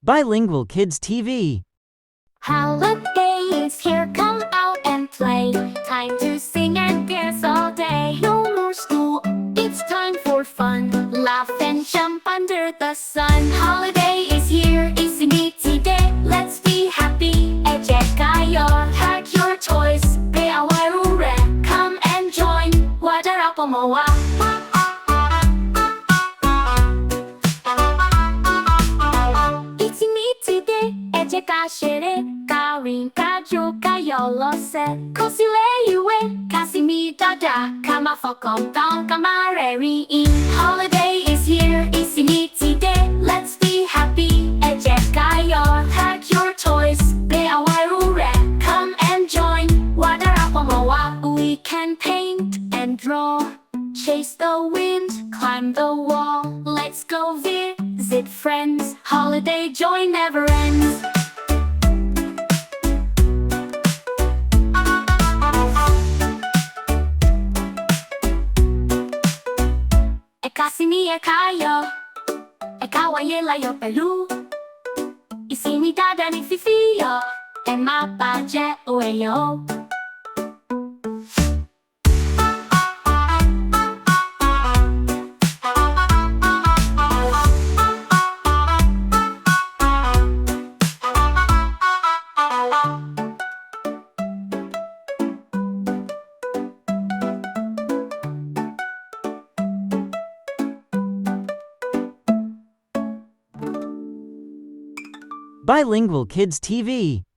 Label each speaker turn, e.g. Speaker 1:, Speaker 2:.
Speaker 1: Bilingual Kids TV.
Speaker 2: Holidays here, come out and play. Time to sing and dance all day. No more school, it's time for fun. Laugh and jump under the sun. Holiday is here, isn't today? Let's be happy. Ejek kayo, pack your toys. Beaway ure, come and join. Wadara pomoa. Kaşere, kawin kajo kayo se. Kosile yue, kasimi dada, kama fokom tong kamareri in. Holiday is here, isn't today? Let's be happy. Ejek kayo, pack your toys. Beawarure, come and join. Wadara pomoa. We can paint and draw, chase the wind, climb the wall. Let's go visit friends. Holiday joy never ends. Kasimi kayo, kawaye layo pelu. Isini dada ni fifiyo, mapaje ueyo.
Speaker 1: Bilingual Kids TV.